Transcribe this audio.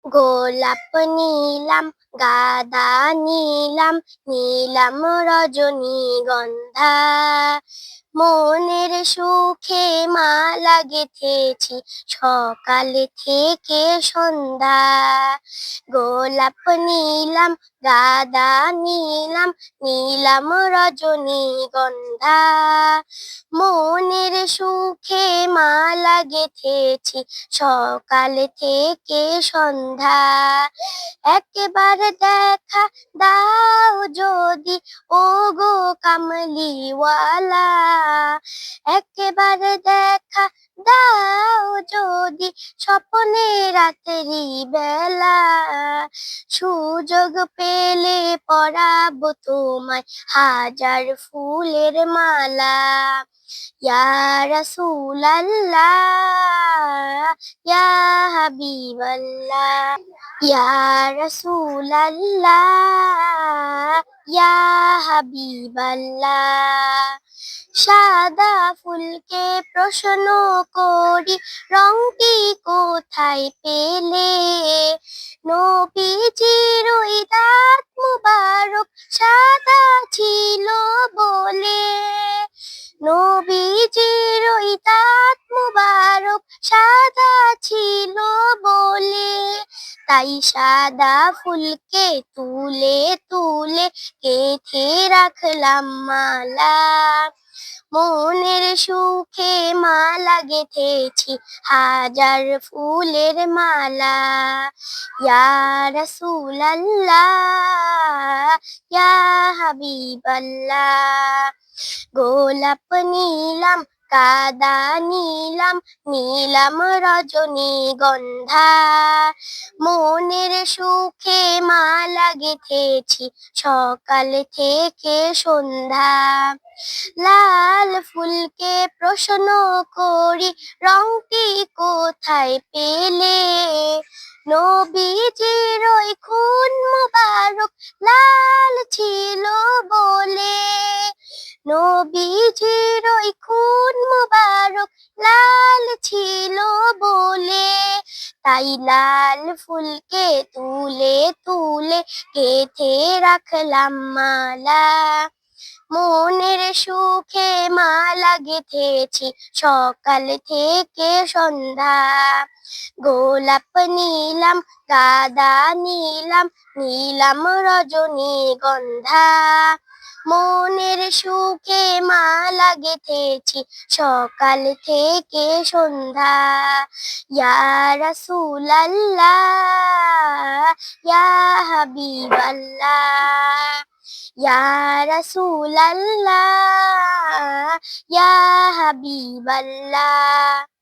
গোলাপ নিলাম, গাঁদা নিলাম, নিলাম রজনীগন্ধা। মনের সুখে মালা গেঁথেছি সকাল থেকে সন্ধ্যা। গোলাপ নিলাম, গাঁদা নিলাম, নিলাম রজনীগন্ধা। মনের সুখে মালা গেঁথেছি সকাল থেকে সন্ধ্যা। একবার দেখা দাও যদি, ওগো কামলিওয়ালা। একবার দেখা দাও যদি, স্বপ্নে রাতেরি বেলা। সুযোগ পেলে পরাবো তোমায় হাজার ফুলের মালা। ইয়া রাসূলাল্লাহ, ইয়া হাবিবাল্লাহ, ইয়া রাসূলাল্লাহ, ইয়া হাবিবাল্লাহ। সাদা ফুলকে প্রশ্ন করি, রংটি কোথায় পেলে? নবীজির ওই দাঁত মুবারক সাদা ছিল বলে। নবীজির ওই দাঁত মুবারক সাদা ছিল বলে। তাই সাদা ফুলকে তুলে তুলে গেঁথে রাখলাম মালা। মনের সুখে মালা গেঁথেছি হাজার ফুলের মালা। ইয়া রাসূলাল্লাহ, ইয়া হাবিবাল্লাহ। গোলাপ নিলাম, গাঁদা নিলাম, নিলাম রজনীগন্ধা। মনের সুখে মালা গেঁথেছি সকাল থেকে সন্ধ্যা। লাল ফুলকে প্রশ্ন করি, রংটি কোথায় পেলে? নবীজির ওই খুন মুবারক লাল ছিল বলে। নবীজির ওই খুন মুবারক লাল ছিল বলে। তাই লাল ফুলকে তুলে তুলে গেঁথে রাখলাম মালা। মনের সুখে মালা গেঁথেছি সকাল থেকে সন্ধ্যা। গোলাপ নিলাম, গাঁদা নিলাম, নিলাম রজনীগন্ধা। মনের সুখে মালা গেঁথেছি সকাল থেকে সন্ধ্যা। ইয়া রাসূলাল্লাহ, ইয়া হাবিবাল্লাহ, ইয়া রাসূলাল্লাহ, ইয়া হাবিবাল্লাহ।